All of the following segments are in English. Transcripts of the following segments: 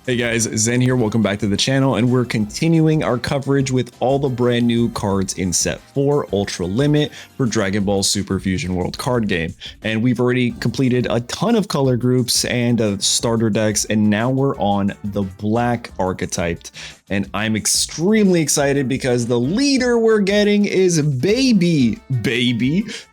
Hey guys, Zen here, welcome back to the channel, and we're continuing our coverage with all the brand new cards in set 4 Ultra Limit for Dragon Ball Super Fusion World card game. And we've already completed a ton of color groups and starter decks, and now we're on the black archetyped. And I'm extremely excited because the leader we're getting is Baby.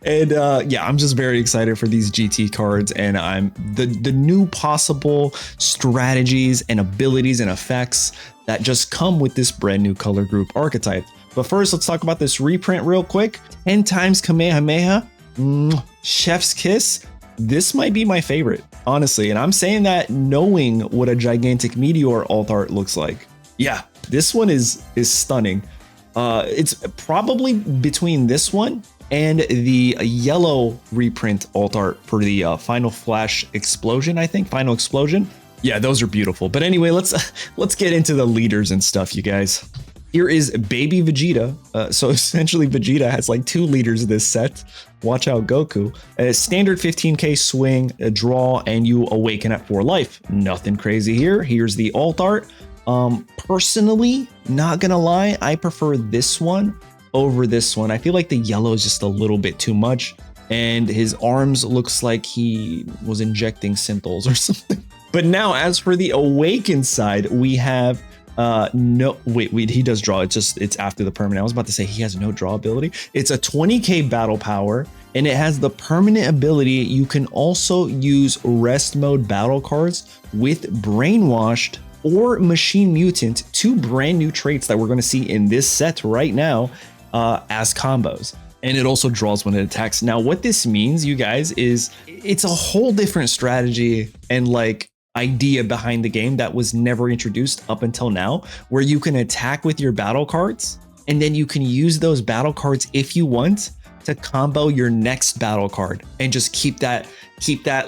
And yeah, I'm just very excited for these GT cards, and I'm the new possible strategies and abilities and effects that just come with this brand new color group archetype. But first, let's talk about this reprint real quick. 10 times Kamehameha, Chef's Kiss. This might be my favorite, honestly. And I'm saying that knowing what a gigantic meteor alt art looks like. Yeah, this one is stunning. It's probably between this one and the yellow reprint alt art for the Final Flash Explosion, I think. Final Explosion. Yeah, those are beautiful. But anyway, let's get into the leaders and stuff, you guys. Here is Baby Vegeta. So essentially Vegeta has like 2 leaders in this set. Watch out, Goku. A standard 15k swing, a draw, and you awaken at 4 life. Nothing crazy here. Here's the alt art. Personally, not gonna lie, I prefer this one over this one. I feel like the yellow is just a little bit too much, and his arms looks like he was injecting synthols or something. But now, as for the awakened side, we have no, wait, he does draw. It's after the permanent. I was about to say he has no draw ability. It's a 20k battle power, and it has the permanent ability. You can also use rest mode battle cards with brainwashed or machine mutant, 2 brand new traits that we're going to see in this set right now as combos. And it also draws when it attacks. Now, what this means, you guys, is it's a whole different strategy and like idea behind the game that was never introduced up until now, where you can attack with your battle cards, and then you can use those battle cards if you want to combo your next battle card and just keep that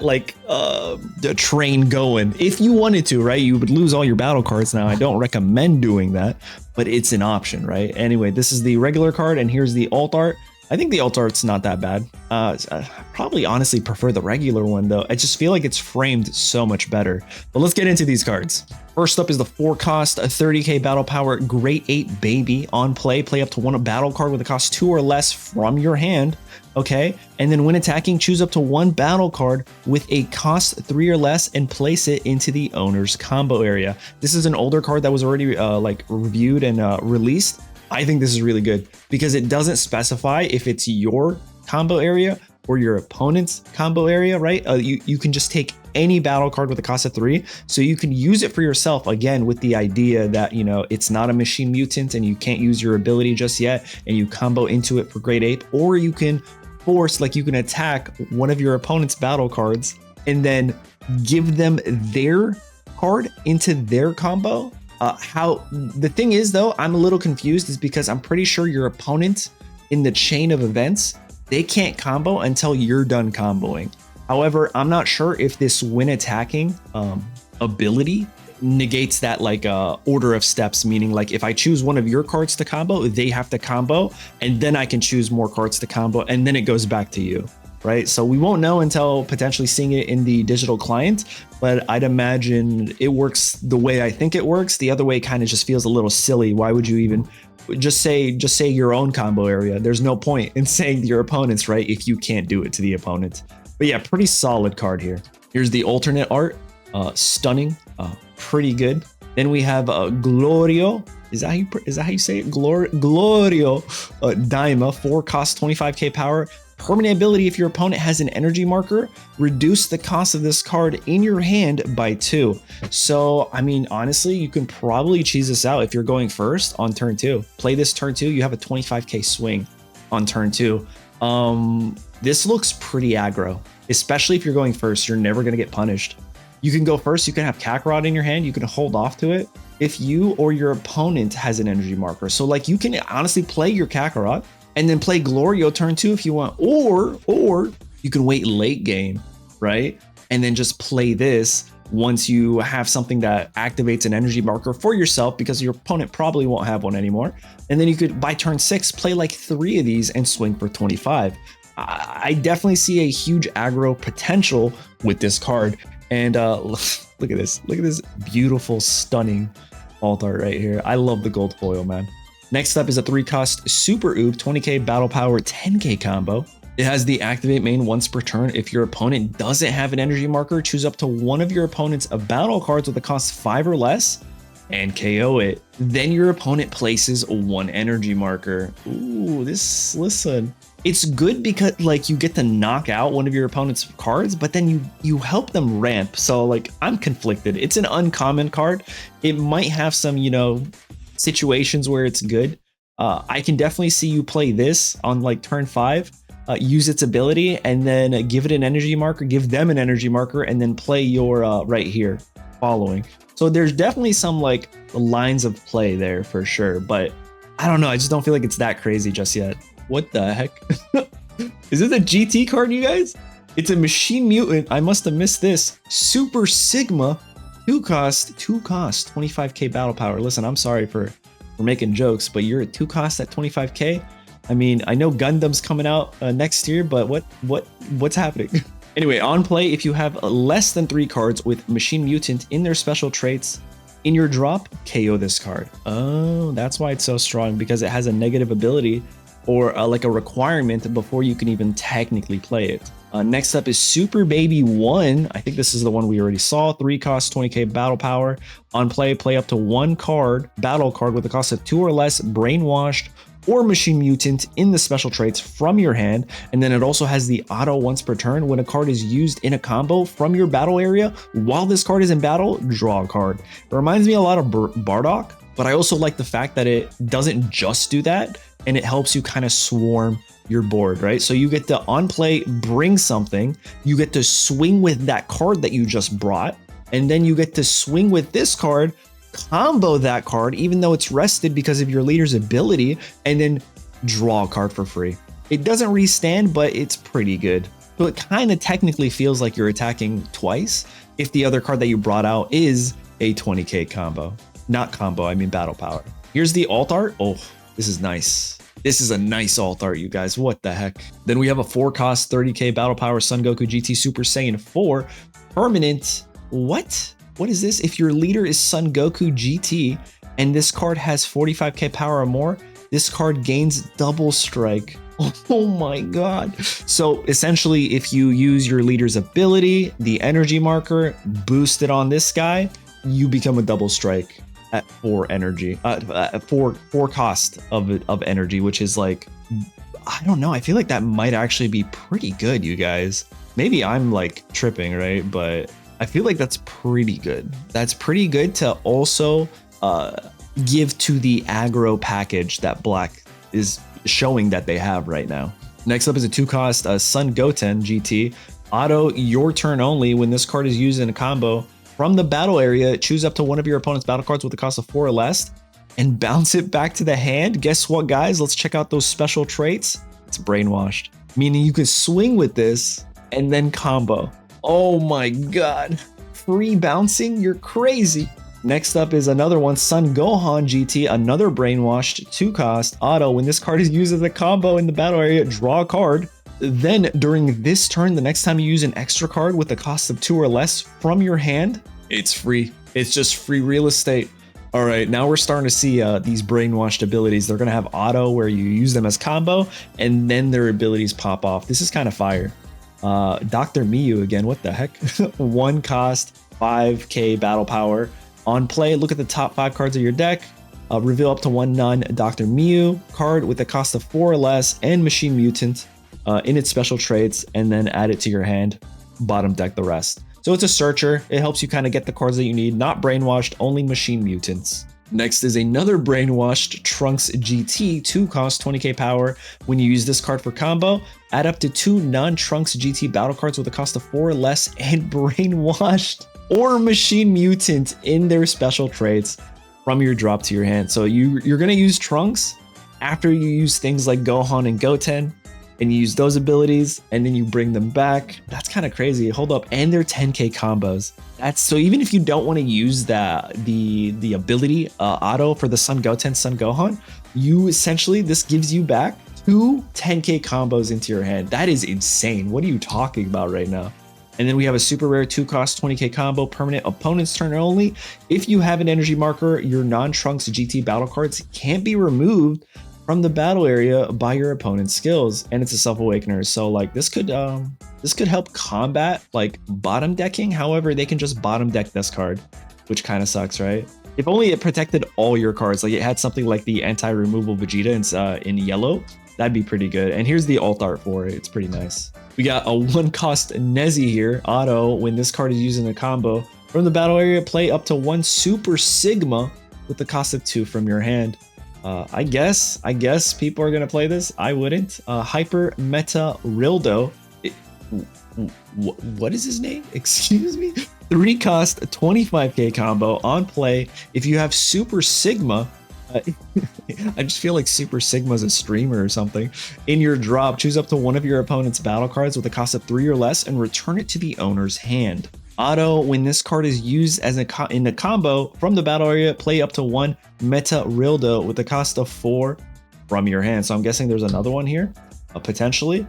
like the train going if you wanted to, right? You would lose all your battle cards. Now, I don't recommend doing that, but it's an option, right? Anyway, this is the regular card, and here's the alt art. I think the alt art's not that bad. I probably honestly prefer the regular one though. I just feel like it's framed so much better. But let's get into these cards. First up is the 4 cost, a 30k battle power, Great Ape Baby. On play, play up to 1 battle card with a cost 2 or less from your hand. Okay, and then when attacking, choose up to 1 battle card with a cost 3 or less and place it into the owner's combo area. This is an older card that was already like reviewed and released. I think this is really good because it doesn't specify if it's your combo area or your opponent's combo area, right? You can just take any battle card with a cost of 3, so you can use it for yourself, again, with the idea that, you know, it's not a machine mutant and you can't use your ability just yet, and you combo into it for Great Ape, or you can force, like you can attack one of your opponent's battle cards and then give them their card into their combo. How the thing is though, I'm a little confused, is because I'm pretty sure your opponent in the chain of events, they can't combo until you're done comboing. However, I'm not sure if this when attacking ability negates that like order of steps, meaning like if I choose one of your cards to combo, they have to combo, and then I can choose more cards to combo, and then it goes back to you. Right? So we won't know until potentially seeing it in the digital client, but I'd imagine it works the way I think it works. The other way kind of just feels a little silly. Why would you even just say your own combo area? There's no point in saying your opponent's, right, if you can't do it to the opponent. But yeah, pretty solid card here. Here's the alternate art. Stunning, pretty good. Then we have Glorio. Is that how you say it? Glorio Daima, 4 cost, 25k power. Permanent ability, if your opponent has an energy marker, reduce the cost of this card in your hand by 2. So, I mean, honestly, you can probably cheese this out if you're going first on turn 2. Play this turn 2, you have a 25k swing on turn 2. This looks pretty aggro, especially if you're going first. You're never going to get punished. You can go first, you can have Kakarot in your hand, you can hold off to it if you or your opponent has an energy marker. So like you can honestly play your Kakarot and then play Glorio turn 2 if you want, or you can wait late game, right? And then just play this once you have something that activates an energy marker for yourself, because your opponent probably won't have one anymore. And then you could, by turn 6, play like 3 of these and swing for 25. I definitely see a huge aggro potential with this card. And Look at this. Look at this beautiful, stunning alt art right here. I love the gold foil, man. Next up is a 3-cost Super Oob 20k Battle Power 10k combo. It has the activate main once per turn. If your opponent doesn't have an energy marker, choose up to one of your opponent's battle cards with a cost 5 or less and KO it. Then your opponent places 1 energy marker. Ooh, listen. It's good because like you get to knock out one of your opponent's cards, but then you help them ramp. So like I'm conflicted. It's an uncommon card. It might have some, you know, situations where it's good. I can definitely see you play this on like turn 5. Use its ability and then give it an energy marker, give them an energy marker, and then play your right here following. So there's definitely some like lines of play there for sure, but I don't know. I just don't feel like it's that crazy just yet. What the heck? Is this a GT card, you guys? It's a machine mutant. I must have missed this. Super Sigma, 2 cost, 25k battle power. Listen, I'm sorry for making jokes, but you're at 2 cost at 25k. I mean, I know Gundam's coming out next year, but what's happening? Anyway, on play, if you have less than 3 cards with Machine Mutant in their special traits in your drop, KO this card. Oh, that's why it's so strong, because it has a negative ability or like a requirement before you can even technically play it. Next up is Super Baby 1. I think this is the one we already saw. 3 cost, 20k battle power. On play, play up to 1 card, battle card with a cost of 2 or less, brainwashed, or Machine Mutant in the special traits from your hand. And then it also has the auto once per turn. When a card is used in a combo from your battle area, while this card is in battle, draw a card. It reminds me a lot of Bardock, but I also like the fact that it doesn't just do that, and it helps you kind of swarm your board, right? So you get to on play, bring something, you get to swing with that card that you just brought, and then you get to swing with this card, combo that card, even though it's rested because of your leader's ability, and then draw a card for free. It doesn't restand, but it's pretty good. So it kind of technically feels like you're attacking twice if the other card that you brought out is a 20k combo. Not combo, I mean battle power. Here's the alt art. Oh, this is nice. This is a nice alt art, you guys. What the heck? Then we have a 4-cost 30k battle power Son Goku GT Super Saiyan 4 permanent. What? What is this? If your leader is Son Goku GT and this card has 45k power or more, this card gains double strike. Oh my god. So essentially, if you use your leader's ability, the energy marker, boost it on this guy, you become a double strike at 4 energy, 4 cost of energy, which is like, I don't know. I feel like that might actually be pretty good, you guys. Maybe I'm like tripping, right? But I feel like that's pretty good. That's pretty good to also give to the aggro package that Black is showing that they have right now. Next up is a 2-cost Son Goten GT. Auto your turn only. When this card is used in a combo from the battle area, choose up to one of your opponent's battle cards with a cost of 4 or less and bounce it back to the hand. Guess what, guys? Let's check out those special traits. It's brainwashed, meaning you can swing with this and then combo. Oh my god. Free bouncing? You're crazy. Next up is another one, Son Gohan GT, another brainwashed 2-cost auto. When this card is used as a combo in the battle area, draw a card. Then during this turn, the next time you use an extra card with a cost of 2 or less from your hand, it's free. It's just free real estate. All right, now we're starting to see these brainwashed abilities. They're going to have auto where you use them as combo and then their abilities pop off. This is kind of fire. Dr. Miyu again, what the heck? 1 cost, 5k battle power. On play, look at the top 5 cards of your deck. Reveal up to 1 non-Dr. Miyu card with a cost of 4 or less and Machine Mutant in its special traits, and then add it to your hand. Bottom deck the rest. So it's a searcher. It helps you kind of get the cards that you need. Not brainwashed, only Machine Mutants. Next is another brainwashed Trunks GT, 2-cost 20k power. When you use this card for combo, add up to 2 non-Trunks GT battle cards with a cost of 4 or less and brainwashed or Machine Mutant in their special traits from your drop to your hand. So you're gonna use Trunks after you use things like Gohan and Goten, and you use those abilities, and then you bring them back. That's kind of crazy. Hold up, and they're 10k combos. That's so even if you don't want to use the ability auto for the Son Goten, Son Gohan, you essentially, this gives you back 2 10k combos into your hand. That is insane. What are you talking about right now? And then we have a super rare 2-cost 20k combo, permanent opponent's turn only. If you have an energy marker, your non-Trunks GT battle cards can't be removed from the battle area by your opponent's skills, and it's a self-awakener. So like this could help combat like bottom decking. However, they can just bottom deck this card, which kind of sucks, right? If only it protected all your cards, like it had something like the anti-removal Vegeta in yellow, that'd be pretty good. And here's the alt art for it. It's pretty nice. We got a 1-cost Nezzy here, auto. When this card is used in a combo from the battle area, play up to 1 Super Sigma with the cost of 2 from your hand. I guess people are gonna play this. I wouldn't. Hyper Meta-Rilldo. What is his name? Excuse me. 3-cost 25k combo on play. If you have Super Sigma, I just feel like Super Sigma's a streamer or something. In your drop, choose up to one of your opponent's battle cards with a cost of 3 or less and return it to the owner's hand. Auto, when this card is used as in a combo from the battle area, play up to 1 Meta-Rilldo with a cost of 4 from your hand. So I'm guessing there's another one here, potentially.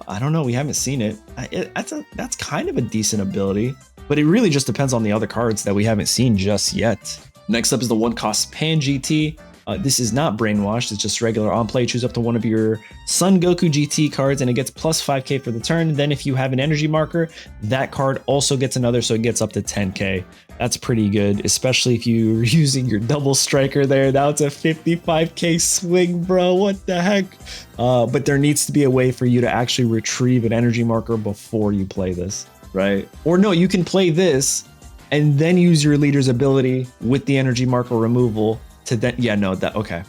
I don't know, we haven't seen it. That's kind of a decent ability, but it really just depends on the other cards that we haven't seen just yet. Next up is the 1-cost Pan GT. This is not brainwashed, it's just regular on play. Choose up to one of your Son Goku GT cards and it gets plus 5k for the turn. Then if you have an energy marker, that card also gets another, so it gets up to 10k. That's pretty good, especially if you're using your double striker there. That's a 55k swing, bro, what the heck? But there needs to be a way for you to actually retrieve an energy marker before you play this, right? Or no, you can play this and then use your leader's ability with the energy marker removal to then, yeah, no, okay.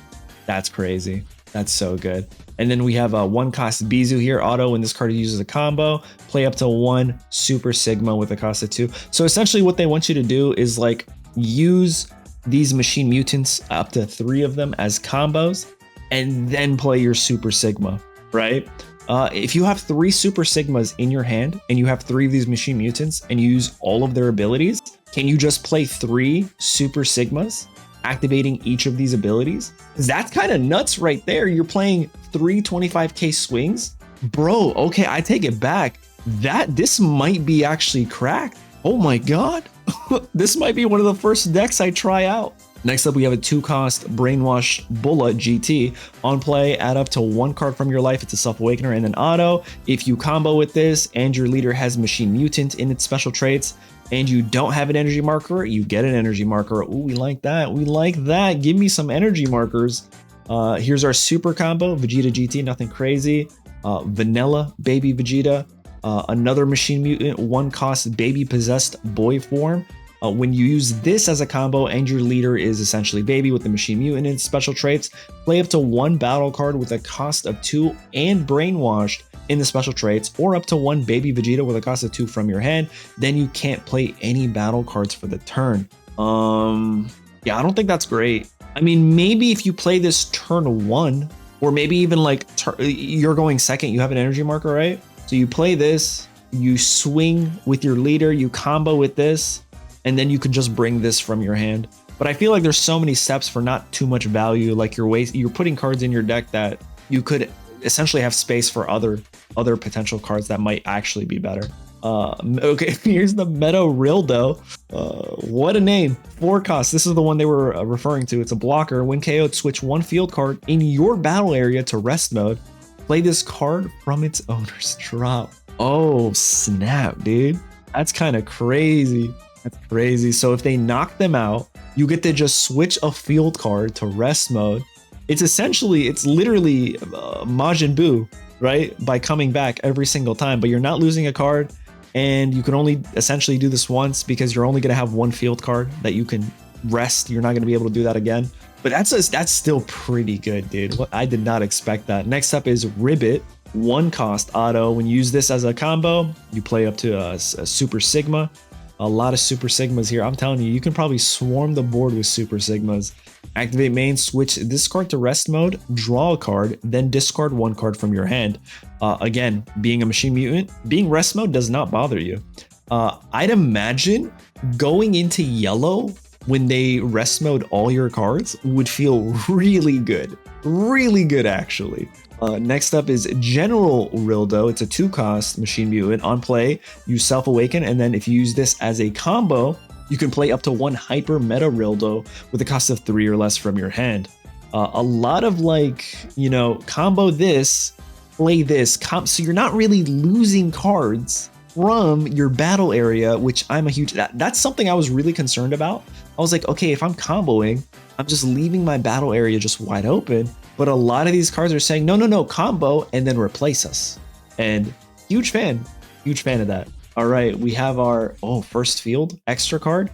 That's crazy. That's so good. And then we have a 1-cost Bizu here, auto. When this card uses a combo, play up to 1 Super Sigma with a cost of 2. So essentially what they want you to do is like use these machine mutants, up to 3 of them as combos, and then play your Super Sigma, right? If you have 3 Super Sigmas in your hand and you have 3 of these machine mutants and you use all of their abilities, can you just play 3 Super Sigmas, activating each of these abilities? That's kind of nuts right there. You're playing 3 25k swings, bro. Okay, I take it back. This might be actually cracked. Oh my god. This might be one of the first decks I try out. Next up, we have a 2-cost Brainwash Bulla GT. On play, add up to 1 card from your life. It's a self-awakener and an auto. If you combo with this and your leader has Machine Mutant in its special traits, and you don't have an energy marker, you get an energy marker. Ooh, we like that. We like that. Give me some energy markers. Here's our super combo, Vegeta GT, nothing crazy. Vanilla Baby Vegeta, another Machine Mutant, 1-cost Baby Possessed Boy form. When you use this as a combo and your leader is essentially Baby with the Machine Mutant and special traits, play up to 1 battle card with a cost of 2 and Brainwashed in the special traits, or up to 1 Baby Vegeta with a cost of 2 from your hand. Then you can't play any battle cards for the turn. Yeah, I don't think that's great. I mean, maybe if you play this turn 1, or maybe even like you're going second, you have an energy marker, right? So you play this, you swing with your leader, you combo with this, and then you can just bring this from your hand. But I feel like there's so many steps for not too much value. Like you're putting cards in your deck that you could essentially have space for other potential cards that might actually be better. Okay, here's the Meta-Rilldo. What a name. 4 costs. This is the one they were referring to. It's a blocker. When KO'd, switch 1 field card in your battle area to rest mode. Play this card from its owner's drop. Oh, snap, dude. That's kind of crazy. That's crazy. So if they knock them out, you get to just switch a field card to rest mode. It's literally Majin Buu, right? By coming back every single time, but you're not losing a card, and you can only essentially do this once because you're only going to have 1 field card that you can rest. You're not going to be able to do that again. But that's still pretty good, dude. I did not expect that. Next up is Ribbit, 1-cost auto. When you use this as a combo, you play up to a Super Sigma. A lot of Super Sigmas here. I'm telling you, you can probably swarm the board with Super Sigmas. Activate main, switch this card to rest mode, draw a card, then discard 1 card from your hand. Again, being a Machine Mutant, being rest mode does not bother you. I'd imagine going into yellow when they rest mode all your cards would feel really good. Really good, actually. Next up is General Rildo. It's a 2-cost Machine Mutant. On play, use Self Awaken, and then if you use this as a combo, you can play up to 1 Hyper Meta-Rilldo with a cost of 3 or less from your hand. A lot of like, you know, combo this, play this, so you're not really losing cards from your battle area, which I'm a huge, that's something I was really concerned about. I was like, okay, if I'm comboing, I'm just leaving my battle area just wide open. But a lot of these cards are saying, no, combo and then replace us. And huge fan of that. All right, we have our, first field extra card.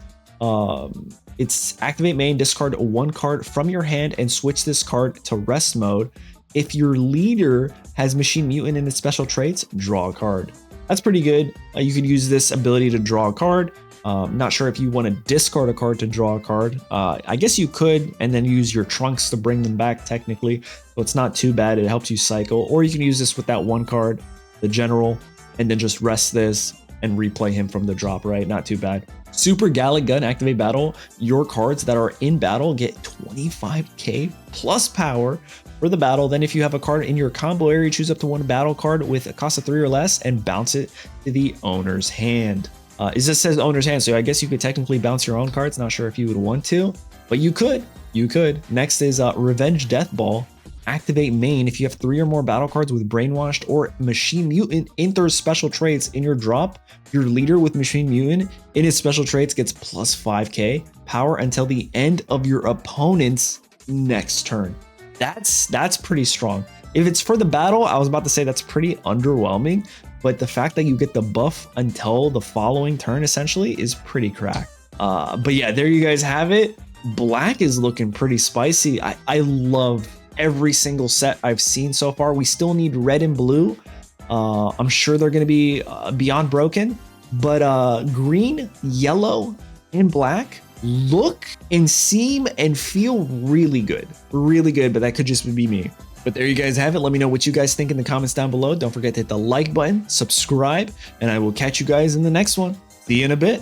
It's activate main, discard 1 card from your hand and switch this card to rest mode. If your leader has Machine Mutant in its special traits, draw a card. That's pretty good. You could use this ability to draw a card. Not sure if you want to discard a card to draw a card. I guess you could, and then use your trunks to bring them back technically. So it's not too bad. It helps you cycle. Or you can use this with that 1 card, the general, and then just rest this and replay him from the drop, right? Not too bad. Super Gallic Gun, activate battle. Your cards that are in battle get 25k plus power for the battle. Then if you have a card in your combo area, choose up to 1 battle card with a cost of 3 or less and bounce it to the owner's hand. It just says owner's hand, so I guess you could technically bounce your own cards. Not sure if you would want to, but you could. Next is Revenge Death Ball. Activate main. If you have 3 or more battle cards with Brainwashed or Machine Mutant in their special traits in your drop, your leader with Machine Mutant in his special traits gets plus 5k power until the end of your opponent's next turn. That's pretty strong. If it's for the battle, I was about to say that's pretty underwhelming, but the fact that you get the buff until the following turn essentially is pretty cracked. But yeah, there you guys have it. Black is looking pretty spicy. I love every single set I've seen so far. We still need red and blue. I'm sure they're going to be beyond broken, but green, yellow, and black look and seem and feel really good, but that could just be me. But there you guys have it. Let me know what you guys think in the comments down below. Don't forget to hit the like button, subscribe, and I will catch you guys in the next one. See you in a bit.